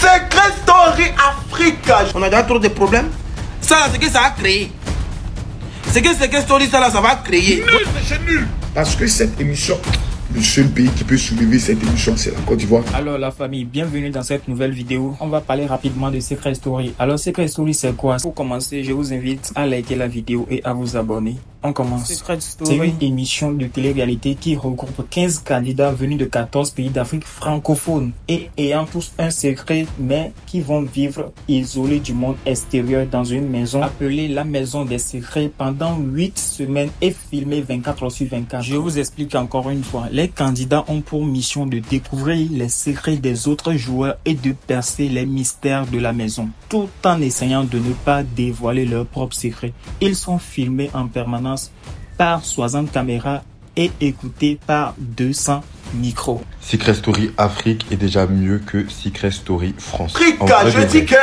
Secret Story Afrique. On a déjà trop de problèmes. Ça là, c'est que ça a créé. C'est que Secret Story, ça là, ça va créer. Nul, c'est nul. Parce que cette émission, le seul pays qui peut soulever cette émission, c'est la Côte d'Ivoire. Alors la famille, bienvenue dans cette nouvelle vidéo. On va parler rapidement de Secret Story. Alors Secret Story, c'est quoi? Pour commencer, je vous invite à liker la vidéo et à vous abonner. On commence. Secret Story, c'est une émission de télé-réalité qui regroupe 15 candidats venus de 14 pays d'Afrique francophone et ayant tous un secret, mais qui vont vivre isolés du monde extérieur dans une maison appelée la Maison des Secrets pendant 8 semaines et filmée 24h/24. Je vous explique encore une fois. Les candidats ont pour mission de découvrir les secrets des autres joueurs et de percer les mystères de la maison, tout en essayant de ne pas dévoiler leurs propres secrets. Ils sont filmés en permanence par 60 caméras et écoutés par 200 micros. Secret Story Afrique est déjà mieux que Secret Story France. Afrique, je dis que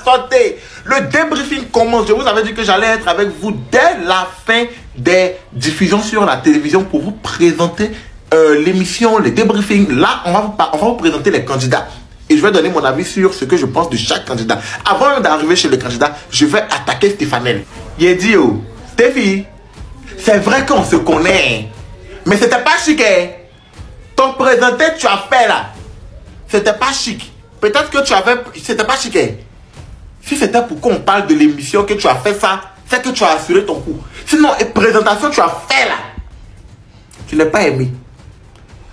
santé, le débriefing commence. Je vous avais dit que j'allais être avec vous dès la fin des diffusions sur la télévision pour vous présenter l'émission, les débriefings. Là, on va vous présenter les candidats. Et je vais donner mon avis sur ce que je pense de chaque candidat. Avant d'arriver chez le candidat, je vais attaquer Stéphanel. Il a dit, oh, Stéphie, c'est vrai qu'on se connaît, mais c'était pas chic, hein? Ton présenté, tu as fait là, c'était pas chic. Peut-être que tu avais, c'était pas chic, hein? Si c'était pour qu'on parle de l'émission que tu as fait ça, c'est que tu as assuré ton coup. Sinon, présentation, tu as fait là, tu l'as pas aimé.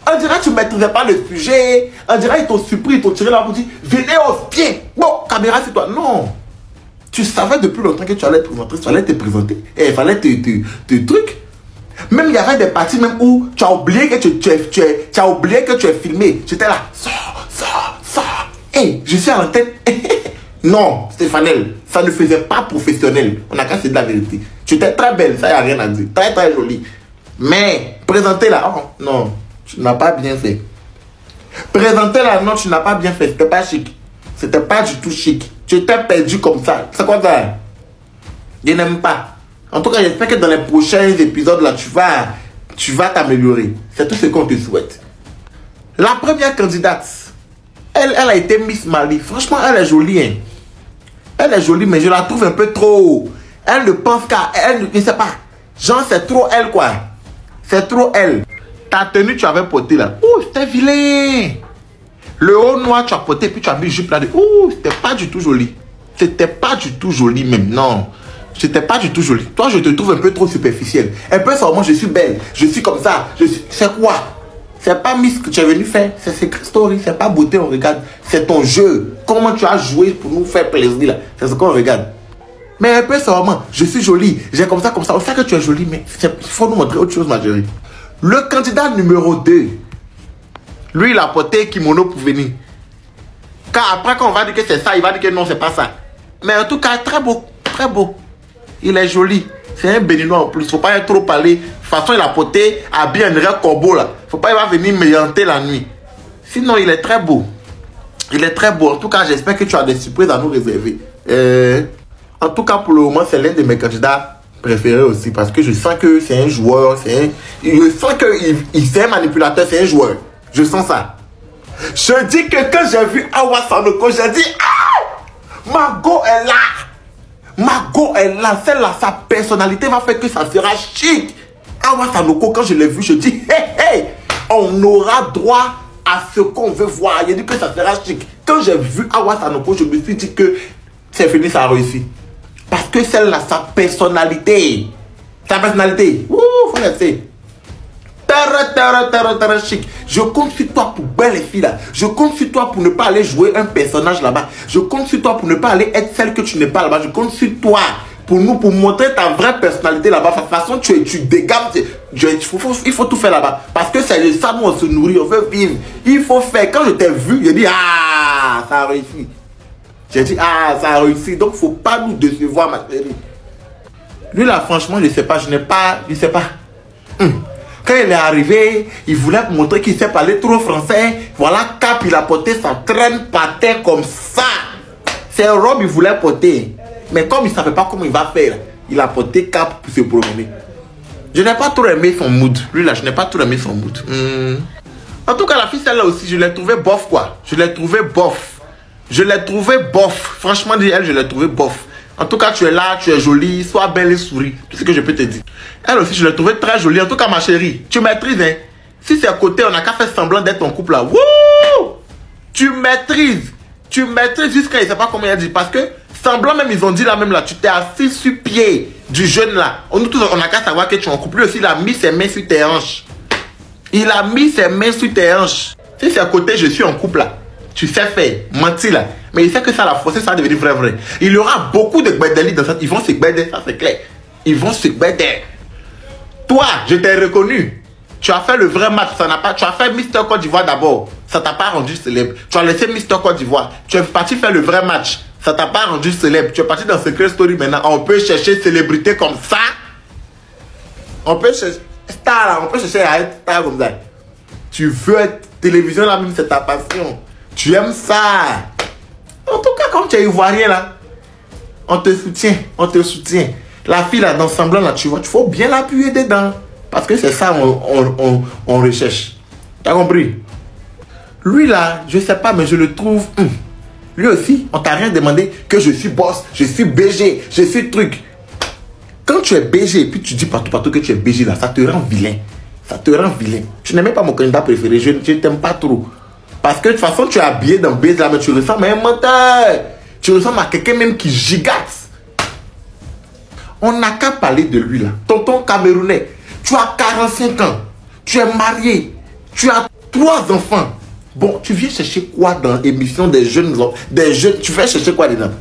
On dirait que tu ne maîtrisais pas le sujet. On dirait qu'ils t'ont surpris, ils t'ont tiré la boutique. Venez au pied. Bon, caméra, c'est toi. Non. Tu savais depuis longtemps que tu allais te présenter. Il fallait te présenter. Et il fallait te truc. Même il y avait des parties même où tu as oublié que tu as oublié que tu es filmé. J'étais là. Sors. Hey, je suis à l'antenne. Non, Stéphanel, ça ne faisait pas professionnel. On a cassé de la vérité. Tu étais très belle, ça, il n'y a rien à dire. Très, très jolie. Mais, présenter là, oh, non. Tu n'as pas bien fait. Présenter là, non, tu n'as pas bien fait. C'était pas chic. C'était pas du tout chic. Tu étais perdu comme ça. C'est quoi ça? Je n'aime pas. En tout cas, j'espère que dans les prochains épisodes là, tu vas t'améliorer. C'est tout ce qu'on te souhaite. La première candidate, elle a été Miss Mali. Franchement, elle est jolie. Hein. Elle est jolie, mais je la trouve un peu trop. Elle ne pense qu'à elle. Je ne sais pas. Genre, c'est trop elle, quoi. C'est trop elle. Ta tenue, tu avais porté là. Ouh, c'était vilain. Le haut noir, tu as porté, puis tu as mis jupe là. Ouh, c'était pas du tout joli. C'était pas du tout joli même. Non. C'était pas du tout joli. Toi, je te trouve un peu trop superficiel. Un peu seulement, je suis belle. Je suis comme ça. C'est quoi? C'est pas Miss que tu es venu faire. C'est Secret Story. C'est pas beauté, on regarde. C'est ton jeu. Comment tu as joué pour nous faire plaisir là. C'est ce qu'on regarde. Mais un peu seulement, je suis jolie. J'ai comme ça. On sait que tu es jolie, mais il faut nous montrer autre chose, ma chérie. Le candidat numéro 2, lui, il a porté kimono pour venir. Car après, quand on va dire que c'est ça, il va dire que non, c'est pas ça. Mais en tout cas, très beau, très beau. Il est joli. C'est un béninois en plus. Faut pas trop parler. De toute façon, il a porté habillé en vrai corbeau là. Faut pas, il va venir me hanter la nuit. Sinon, il est très beau. Il est très beau. En tout cas, j'espère que tu as des surprises à nous réserver. En tout cas, pour le moment, c'est l'un de mes candidats préféré aussi parce que je sens que c'est un joueur, je sens qu'il c'est un manipulateur, c'est un joueur. Je sens ça. Je dis que quand j'ai vu Awa Sanoko, j'ai dit ah, Margot est là. Margot est là. Celle-là, sa personnalité va faire que ça sera chic. Awa Sanoko, quand je l'ai vu, je dis hey, on aura droit à ce qu'on veut voir. Il dit que ça sera chic. Quand j'ai vu Awa Sanoko, je me suis dit que c'est fini, ça a réussi. Parce que celle-là, sa personnalité. Sa personnalité. Ouh, faut laisser. Très chic. Je compte sur toi pour belle les filles là. Je compte sur toi pour ne pas aller jouer un personnage là-bas. Je compte sur toi pour ne pas aller être celle que tu n'es pas là-bas. Je compte sur toi pour montrer ta vraie personnalité là-bas. De toute façon, tu dégames. Il faut tout faire là-bas. Parce que c'est de ça, nous on se nourrit, on veut vivre. Il faut faire. Quand je t'ai vu, j'ai dit ah, ça a réussi. J'ai dit, ah, ça a réussi. Donc, il ne faut pas nous décevoir, ma chérie. Lui, là, franchement, je ne sais pas. Je ne sais pas. Quand il est arrivé, il voulait montrer qu'il sait parler trop français. Voilà, cap, il a porté sa traîne par terre comme ça. C'est un robe, il voulait porter. Mais comme il ne savait pas comment il va faire, il a porté cap pour se promener. Je n'ai pas trop aimé son mood. Lui, là, je n'ai pas trop aimé son mood. En tout cas, la fille, celle-là aussi, je l'ai trouvé bof, quoi. Je l'ai trouvé bof. Je l'ai trouvé bof. Franchement, elle, je l'ai trouvé bof. En tout cas, tu es là, tu es jolie, sois belle et souris. Tout ce que je peux te dire. Elle aussi, je l'ai trouvée très jolie. En tout cas, ma chérie, tu maîtrises, hein. Si c'est à côté, on n'a qu'à faire semblant d'être en couple là. Wouh! Tu maîtrises. Tu maîtrises jusqu'à, je ne sais pas comment il a dit. Parce que, semblant même, ils ont dit là même là. Tu t'es assis sur pied du jeune là. Nous tous, on n'a qu'à savoir que tu es en couple. Lui aussi, il a mis ses mains sur tes hanches. Il a mis ses mains sur tes hanches. Si c'est à côté, je suis en couple là. Tu sais faire, mentir là. Mais il sait que ça la forcer, ça va devenir vrai. Il y aura beaucoup de gbedeli dans ça. Ils vont se gbeder, ça c'est clair. Ils vont se gbeder. Toi, je t'ai reconnu. Tu as fait le vrai match, ça n'a pas. Tu as fait Mister Côte d'Ivoire d'abord. Ça t'a pas rendu célèbre. Tu as laissé Mister Côte d'Ivoire. Tu es parti faire le vrai match. Ça t'a pas rendu célèbre. Tu es parti dans Secret Story maintenant. On peut chercher célébrité comme ça. On peut chercher star là. On peut chercher à être star comme ça. Tu veux être télévision là même, c'est ta passion. Tu aimes ça. En tout cas, comme tu es ivoirien là, on te soutient, on te soutient. La fille là, dans semblant là, tu vois, il faut bien l'appuyer dedans. Parce que c'est ça on recherche. T'as compris? Lui là, je sais pas, mais je le trouve... Lui aussi, on t'a rien demandé que je suis boss, je suis BG, je suis truc. Quand tu es BG et puis tu dis partout que tu es BG là, ça te rend vilain. Ça te rend vilain. Tu n'aimes pas mon candidat préféré, je ne t'aime pas trop. Parce que de toute façon, tu es habillé dans BZ là, mais tu ressembles à un menteur. Tu ressembles à quelqu'un même qui gigasse. On n'a qu'à parler de lui là. Tonton Camerounais, tu as 45 ans. Tu es marié. Tu as 3 enfants. Bon, tu viens chercher quoi dans l'émission des jeunes hommes? Des jeunes, tu viens chercher quoi dedans?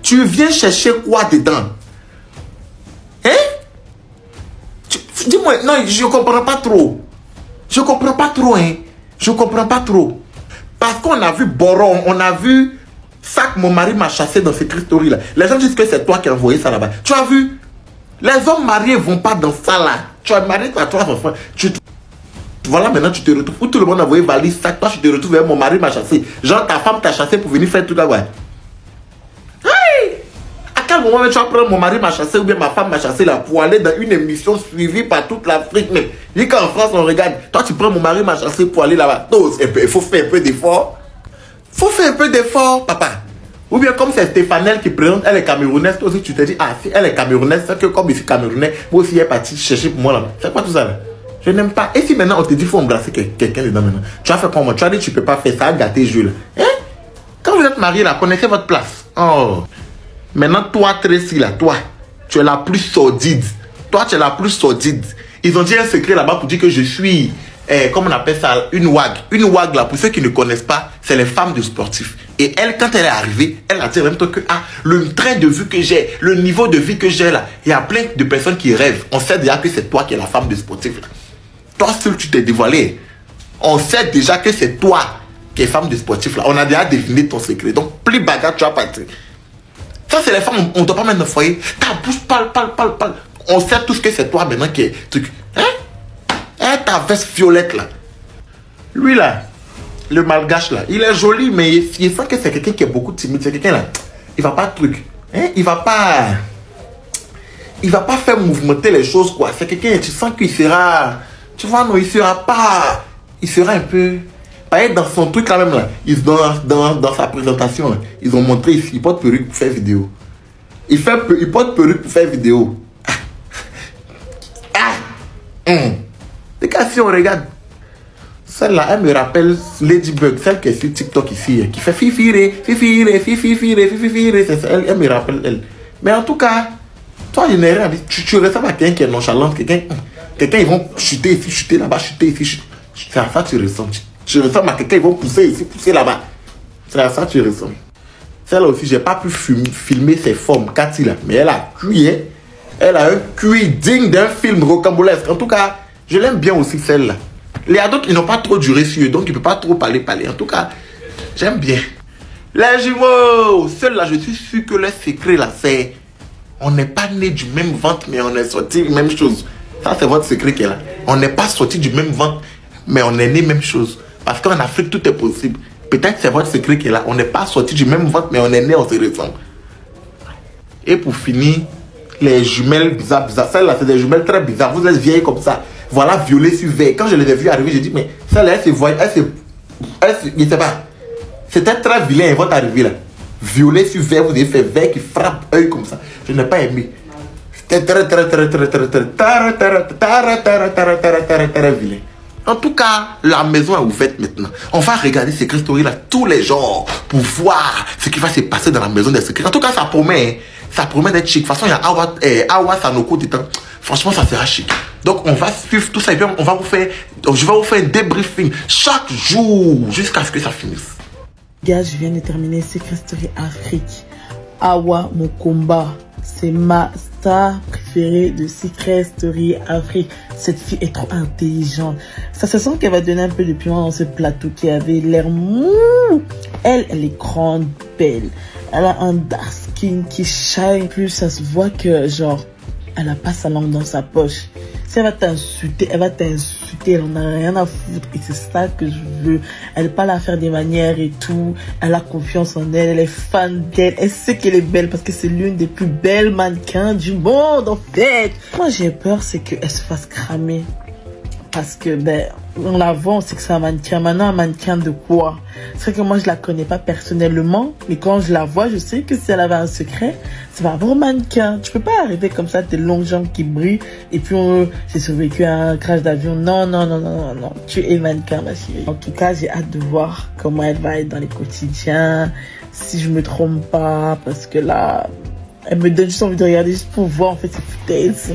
Tu viens chercher quoi dedans? Hein? Dis-moi, non, je comprends pas trop. Je comprends pas trop, hein. Je comprends pas trop. Parce qu'on a vu Boron, on a vu Sac, mon mari m'a chassé dans Secret Story là. Les gens disent que c'est toi qui as envoyé ça là-bas. Tu as vu? Les hommes mariés vont pas dans ça là. Tu as marié, tu as 3 enfants. Voilà, maintenant tu te retrouves. Où tout le monde a envoyé valise, sac, toi tu te retrouves, mon mari m'a chassé. Genre ta femme t'a chassé pour venir faire tout là, ouais. Hey! À quel moment tu vas prendre mon mari m'a chassé ou bien ma femme m'a chassé là pour aller dans une émission suivie par toute l'Afrique même. Et qu'en France on regarde, toi tu prends mon mari m'a chassé pour aller là-bas. Il faut faire un peu d'effort. Faut faire un peu d'effort, papa. Ou bien comme c'est Stéphanelle qui présente, elle est camerounaise, toi aussi tu te dis, ah si elle est camerounaise, c'est que comme je suis camerounais, moi aussi elle est partie chercher pour moi là. C'est quoi tout ça là? Je n'aime pas. Et si maintenant on te dit faut embrasser quelqu'un dedans maintenant, tu as fait comment? Tu as dit tu peux pas faire ça, gâter le jeu là. Hein? Quand vous êtes mariés là, connaissez votre place. Oh. Maintenant toi Tracy là, toi, tu es la plus sordide. Toi tu es la plus sordide. Ils ont dit un secret là-bas pour dire que je suis, comment on appelle ça, une wag. Une wag là, pour ceux qui ne connaissent pas, c'est les femmes de sportifs. Et elle, quand elle est arrivée, elle a dit en même temps que le train de vue que j'ai, le niveau de vie que j'ai là, il y a plein de personnes qui rêvent. On sait déjà que c'est toi qui es la femme de sportif là. Toi seul tu t'es dévoilé. On sait déjà que c'est toi qui es femme de sportif là. On a déjà défini ton secret. Donc plus bagarre tu vas partir. Ça c'est les femmes, on ne doit pas mettre dans le foyer. Ta bouche parle. On sait tous que c'est toi maintenant qui est truc. Hein? Ta veste violette là. Lui là, le malgache là, il est joli mais il sent que c'est quelqu'un qui est beaucoup timide. C'est quelqu'un là, il va pas truc. Hein? Il va pas faire mouvementer les choses quoi. C'est quelqu'un, tu sens qu'il sera... Tu vois, non, il sera un peu... Pareil, dans son truc là même là, dans sa présentation là, ils ont montré ici, il porte perruque pour faire vidéo. Il porte perruque pour faire vidéo. Les cas, si on regarde, celle-là, elle me rappelle Ladybug, celle qui est sur TikTok ici, qui fait fifire, c'est elle me rappelle elle. Mais en tout cas, toi, je n'ai rien dit. Tu ressembles à quelqu'un qui est nonchalant, quelqu'un, ils vont chuter ici, chuter là-bas, chuter ici, chuter. C'est à ça que tu ressembles. Tu ressembles à quelqu'un, ils vont pousser ici, pousser là-bas. C'est à ça que tu ressembles. Celle-là aussi, j'ai pas pu filmer ses formes, Cathy là, mais elle a cuit, hein. Elle a un cuit digne d'un film rocambolesque. En tout cas, je l'aime bien aussi celle-là. Les autres, ils n'ont pas trop duré sur eux, donc il ne peut pas trop parler. En tout cas, j'aime bien. Les jumeaux, celle-là, je suis sûr que le secret là, c'est... On n'est pas né du même ventre, mais on est sorti même chose. Ça, c'est votre secret qui est là. On n'est pas sorti du même ventre, mais on est né même chose. Parce qu'en Afrique, tout est possible. Peut-être c'est votre secret qui est là. On n'est pas sorti du même ventre, mais on est né, on se ressemble. Et pour finir, les jumelles bizarres. Celle-là, c'est des jumelles très bizarres. Vous êtes vieilles comme ça. Voilà, violet sur vert. Quand je les ai vues arriver, j'ai dit, mais celle-là, elle se voit, je ne sais pas. C'était très vilain, votre arrivée là. Violet sur vert, vous avez fait vert qui frappe œil comme ça. Je n'ai pas aimé. C'était très vilain. En tout cas, la maison est ouverte maintenant. On va regarder Secret Story là tous les jours pour voir ce qui va se passer dans la maison des secrets. En tout cas, ça promet. Hein. Ça promet d'être chic. De toute façon, il y a Awa Sanoko dedans. Franchement, ça sera chic. Donc, on va suivre tout ça et puis je vais vous faire un débriefing chaque jour jusqu'à ce que ça finisse. Gars, je viens de terminer Secret Story Afrique. Awa Mokomba, c'est ma star préférée de Secret Story Afrique. Cette fille est trop intelligente. Ça se sent qu'elle va donner un peu de piment dans ce plateau qui avait l'air mou. Elle est grande, belle. Elle a un dark skin qui shine. Plus ça se voit que genre, elle a pas sa langue dans sa poche. Si elle va t'insulter, elle va t'insulter. Elle en a rien à foutre. Et c'est ça que je veux. Elle n'est pas là à faire des manières et tout. Elle a confiance en elle. Elle est fan d'elle. Elle sait qu'elle est belle parce que c'est l'une des plus belles mannequins du monde, en fait. Moi, j'ai peur, c'est qu'elle se fasse cramer. Parce que, ben, on la voit, on sait que c'est un mannequin. Maintenant, un mannequin de quoi? C'est vrai que moi, je la connais pas personnellement. Mais quand je la vois, je sais que si elle avait un secret, c'est pas un mannequin. Tu peux pas arriver comme ça, tes longues jambes qui brillent. Et puis, j'ai survécu à un crash d'avion. Non, non, non, non, non. Tu es mannequin, ma chérie. En tout cas, j'ai hâte de voir comment elle va être dans les quotidiens. Si je me trompe pas. Parce que là, elle me donne juste envie de regarder juste pour voir, en fait, ses foutaises.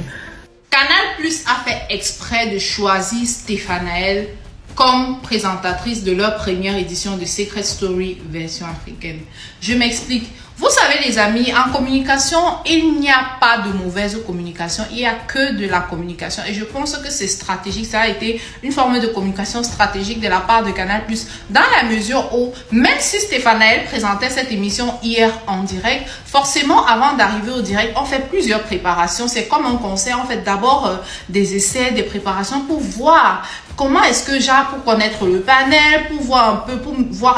Canal Plus a fait exprès de choisir Stéphanaël comme présentatrice de leur première édition de Secret Story version africaine. Je m'explique. Vous savez les amis, en communication, il n'y a pas de mauvaise communication, il n'y a que de la communication. Et je pense que c'est stratégique, ça a été une forme de communication stratégique de la part de Canal+, dans la mesure où, même si Stéphanaël présentait cette émission hier en direct, forcément avant d'arriver au direct, on fait plusieurs préparations. C'est comme un concert, on fait d'abord des essais, des préparations pour voir comment est-ce que pour connaître le panel, pour voir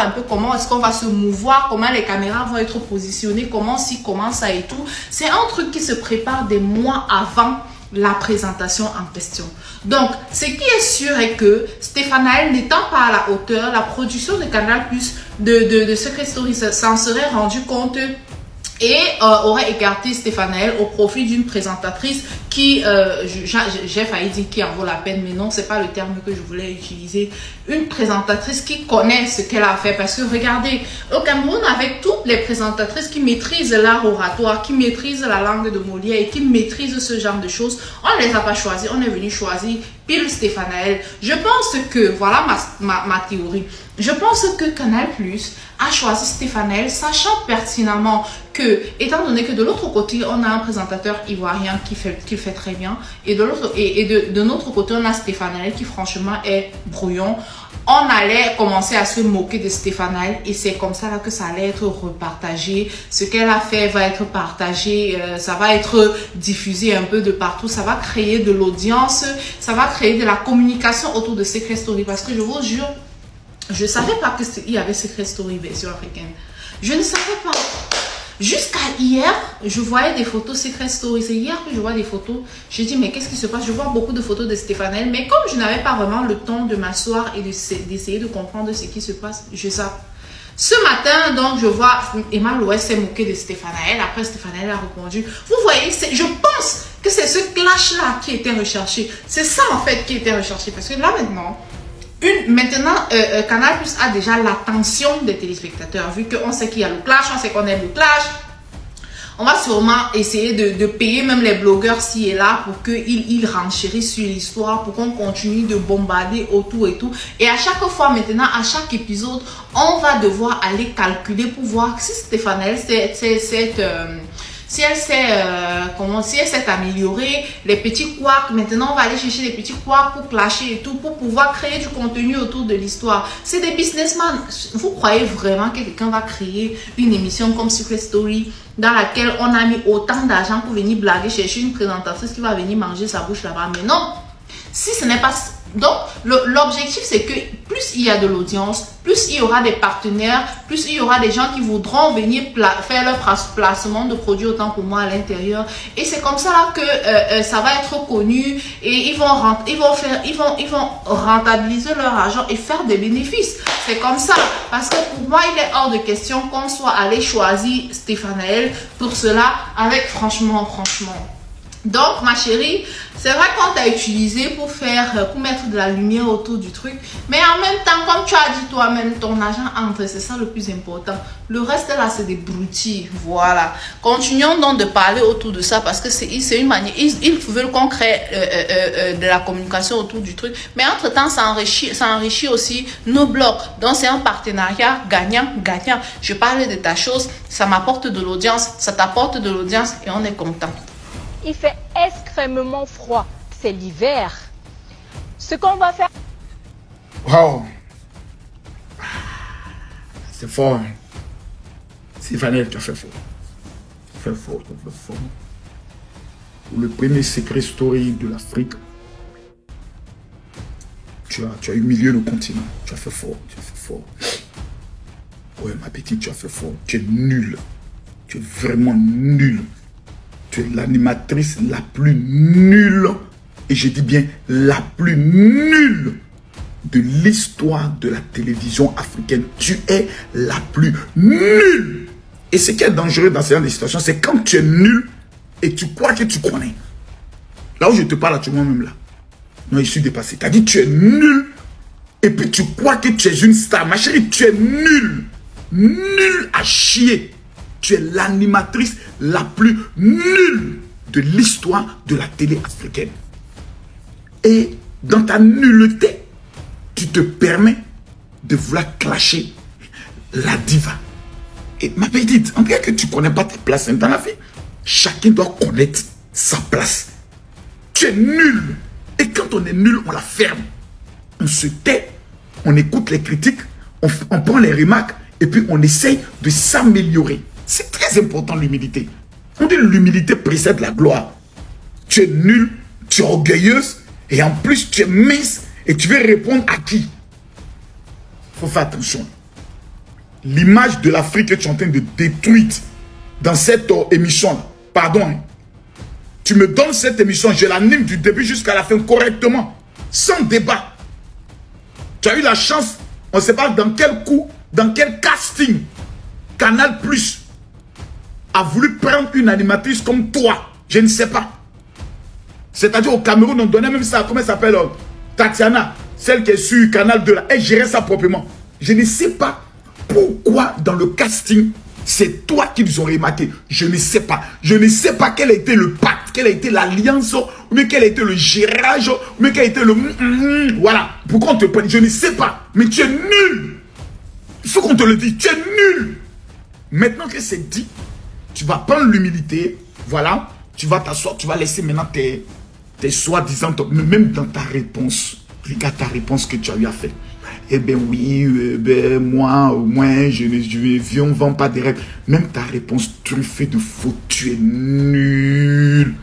un peu comment est-ce qu'on va se mouvoir, comment les caméras vont être positionnées, comment ça et tout. C'est un truc qui se prépare des mois avant la présentation en question. Donc, ce qui est sûr est que Stéphanaël n'étant pas à la hauteur, la production de Canal+, de Secret Story s'en serait rendu compte et aurait écarté Stéphanaël au profit d'une présentatrice qui, j'ai failli dire qui en vaut la peine, mais non, c'est pas le terme que je voulais utiliser. Une présentatrice qui connaît ce qu'elle a fait. Parce que regardez, au Cameroun, avec toutes les présentatrices qui maîtrisent l'art oratoire, qui maîtrisent la langue de Molière et qui maîtrisent ce genre de choses, on ne les a pas choisies. On est venu choisir pile Stéphanaël. Je pense que, voilà ma théorie, je pense que Canal+ a choisi Stéphanaël, sachant pertinemment que, étant donné que de l'autre côté, on a un présentateur ivoirien qui fait très bien, et de notre côté, on a Stéphanaël qui franchement est brouillon. On allait commencer à se moquer de Stéphanaël et c'est comme ça là que ça allait être repartagé. Ce qu'elle a fait va être partagé, ça va être diffusé un peu de partout. Ça va créer de l'audience, ça va créer de la communication autour de Secret Story. Parce que je vous jure, je ne savais pas qu'il y avait Secret Story version africaine. Je ne savais pas. Jusqu'à hier, je voyais des photos Secret Story. C'est hier que je vois des photos. Je dis, mais qu'est-ce qui se passe? Je vois beaucoup de photos de Stéphanaël. Mais comme je n'avais pas vraiment le temps de m'asseoir et d'essayer de comprendre ce qui se passe, je zappe. Ce matin, donc, je vois Emma Loès s'est moquée de Stéphanaël. Après, Stéphanaël a répondu. Vous voyez, je pense que c'est ce clash-là qui était recherché. C'est ça, en fait, qui était recherché. Parce que là, maintenant, Canal+ a déjà l'attention des téléspectateurs. Vu qu'on sait qu'il y a le clash, on sait qu'on aime le clash. On va sûrement essayer de payer même les blogueurs ci et là pour qu'ils renchérissent sur l'histoire, pour qu'on continue de bombarder autour et tout. Et à chaque fois maintenant, à chaque épisode, on va devoir aller calculer pour voir si Stéphanaël si elle s'est améliorée, les petits couacs, maintenant on va aller chercher les petits couacs pour clasher et tout, pour pouvoir créer du contenu autour de l'histoire. C'est des businessmen. Vous croyez vraiment que quelqu'un va créer une émission comme Secret Story dans laquelle on a mis autant d'argent pour venir blaguer, chercher une présentatrice qui va venir manger sa bouche là-bas? Mais non, si ce n'est pas Donc, l'objectif, c'est que plus il y a de l'audience, plus il y aura des partenaires, plus il y aura des gens qui voudront venir faire leur placement de produits autant pour moi à l'intérieur. Et c'est comme ça là que ça va être connu et ils vont rentabiliser leur argent et faire des bénéfices. C'est comme ça. Parce que pour moi, il est hors de question qu'on soit allé choisir Stéphanaël pour cela avec franchement. Donc, ma chérie, c'est vrai qu'on t'a utilisé pour mettre de la lumière autour du truc. Mais en même temps, comme tu as dit toi-même, ton argent entre, c'est ça le plus important. Le reste là, c'est des broutilles. Voilà. Continuons donc de parler autour de ça parce que c'est une manière. Ils veulent qu'on crée de la communication autour du truc. Mais entre-temps, ça enrichit aussi nos blogs. Donc, c'est un partenariat gagnant-gagnant. Je parle de ta chose, ça m'apporte de l'audience, ça t'apporte de l'audience et on est content. Il fait extrêmement froid. C'est l'hiver. Ce qu'on va faire... Wow. C'est fort. Stéphanaël, tu as fait fort. Tu as fait fort, tu as fait fort. Pour le premier secret story de l'Afrique, tu as humilié le continent. Tu as fait fort, tu as fait fort. Ouais, ma petite, tu as fait fort. Tu es nul. Tu es vraiment nul. Tu es l'animatrice la plus nulle, et je dis bien la plus nulle de l'histoire de la télévision africaine. Tu es la plus nulle. Et ce qui est dangereux dans ce genre de situation, c'est quand tu es nul et tu crois que tu connais. Là où je te parle actuellement même là. Non, je suis dépassé. Tu as dit tu es nul et puis tu crois que tu es une star. Ma chérie, tu es nul. Nul à chier. Tu es l'animatrice la plus nulle de l'histoire de la télé africaine. Et dans ta nulleté, tu te permets de vouloir clasher la diva. Et ma petite, en cas que tu ne connais pas ta place dans la vie, chacun doit connaître sa place. Tu es nul. Et quand on est nul, on la ferme. On se tait, on écoute les critiques, on prend les remarques et puis on essaye de s'améliorer. C'est très important l'humilité. On dit l'humilité précède la gloire. Tu es nul, tu es orgueilleuse et en plus tu es mince et tu veux répondre à qui? Il faut faire attention. L'image de l'Afrique que tu es en train de détruire dans cette émission, pardon, hein. Tu me donnes cette émission, je l'anime du début jusqu'à la fin correctement, sans débat. Tu as eu la chance, on ne sait pas dans quel coup, dans quel casting, Canal Plus a voulu prendre une animatrice comme toi. Je ne sais pas. C'est-à-dire au Cameroun, on donnait même ça, comment elle s'appelle, Tatiana, celle qui est sur Canal 2 là, elle gérait ça proprement. Je ne sais pas pourquoi dans le casting, c'est toi qu'ils ont remarqué. Je ne sais pas. Je ne sais pas quel a été le pacte, quelle a été l'alliance, ou bien quel a été le gérage, ou bien quel a été le... Voilà. Pourquoi on te prenne? Je ne sais pas. Mais tu es nul. Il faut qu'on te le dise. Tu es nul. Maintenant que c'est dit, tu vas prendre l'humilité. Voilà. Tu vas t'asseoir. Tu vas laisser maintenant tes soi-disant... Même dans ta réponse. Regarde ta réponse que tu as eu à faire. Eh bien oui, moi, je ne vends pas des rêves. Même ta réponse truffée de faux, tu es nul.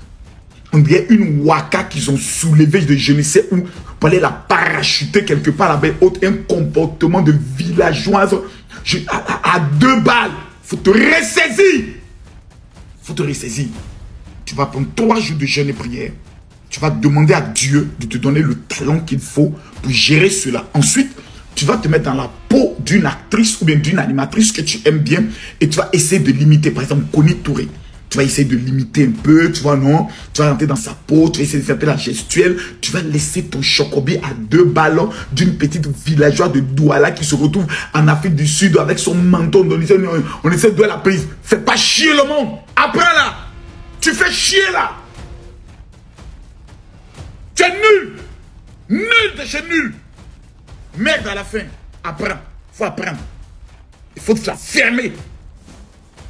On dirait une waka qu'ils ont soulevée de je ne sais où pour aller la parachuter quelque part là-bas. Un comportement de villageoise à 2 balles. Faut te ressaisir. Faut te ressaisir. Tu vas prendre 3 jours de jeûne et prière. Tu vas demander à Dieu de te donner le talent qu'il faut pour gérer cela. Ensuite, tu vas te mettre dans la peau d'une actrice ou bien d'une animatrice que tu aimes bien et tu vas essayer de l'imiter. Par exemple, Connie Touré. Tu vas essayer de l'imiter un peu, tu vois, non? Tu vas rentrer dans sa peau, tu vas essayer de faire la gestuelle. Tu vas laisser ton chocobi à 2 ballons d'une petite villageoise de Douala qui se retrouve en Afrique du Sud avec son menton. On essaie de la prise. Fais pas chier le monde. Après là, tu fais chier là. Tu es nul. Nul de chez nul. Merde à la fin. Apprends. Il faut apprendre. Il faut te la fermer.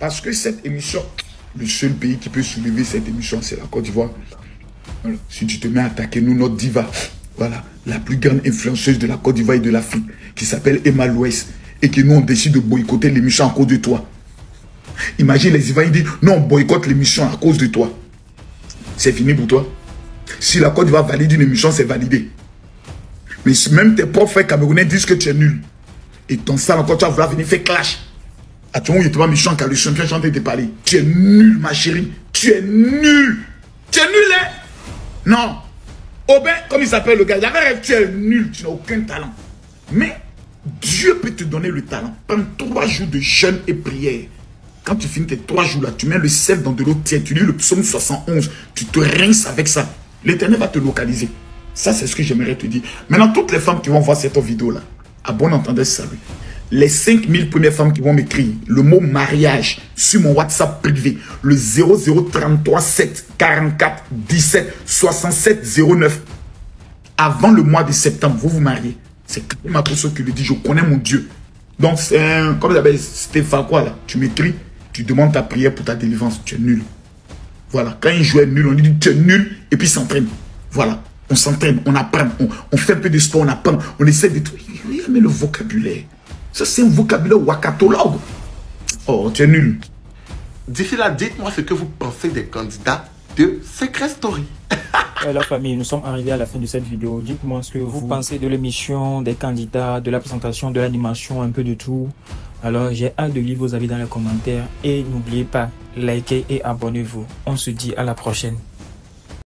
Parce que cette émission, le seul pays qui peut soulever cette émission, c'est la Côte d'Ivoire. Voilà. Si tu te mets à attaquer nous, notre diva, voilà, la plus grande influenceuse de la Côte d'Ivoire et de l'Afrique, qui s'appelle Emma Louès, et que nous, on décide de boycotter l'émission à cause de toi. Imagine les Ivoiriens disent, non, on boycotte l'émission à cause de toi. C'est fini pour toi. Si la Côte d'Ivoire valide une émission, c'est validé. Mais même tes propres frères camerounais disent que tu es nul. Et ton sale encore, tu vas vouloir venir faire clash. À ton moment où il te va méchant car le champion est en train de te parler. Tu es nul, ma chérie. Tu es nul. Tu es nul, hein? Non. Aubin, comme il s'appelle le gars, il avait rêvé, tu es nul, tu n'as aucun talent. Mais Dieu peut te donner le talent. Prends 3 jours de jeûne et prière. Quand tu finis tes 3 jours là, tu mets le sel dans de l'eau tiède, tu lis le psaume 71, tu te rinces avec ça. L'Éternel va te localiser. Ça, c'est ce que j'aimerais te dire. Maintenant, toutes les femmes qui vont voir cette vidéo là, à bon entendeur, salut. Les 5000 premières femmes qui vont m'écrire le mot mariage sur mon WhatsApp privé, le 0033 7 44 17 67 09, avant le mois de septembre, vous vous mariez. C'est ma personne qui le dit, je connais mon Dieu. Donc, c'est un, comme j'appelle Stéphane, quoi là, tu m'écris, tu demandes ta prière pour ta délivrance, tu es nul. Voilà, quand il jouait nul, on lui dit tu es nul, et puis il s'entraîne. Voilà, on s'entraîne, on apprend, on fait un peu de sport, on apprend, on essaie de tout. Mais le vocabulaire. Ça, c'est un vocabulaire wakatologue. Oh, tu es nul. D'ici là, dites-moi ce que vous pensez des candidats de Secret Story. La famille, nous sommes arrivés à la fin de cette vidéo. Dites-moi ce que vous pensez de l'émission, des candidats, de la présentation, de l'animation, un peu de tout. Alors, j'ai hâte de lire vos avis dans les commentaires. Et n'oubliez pas, likez et abonnez-vous. On se dit à la prochaine.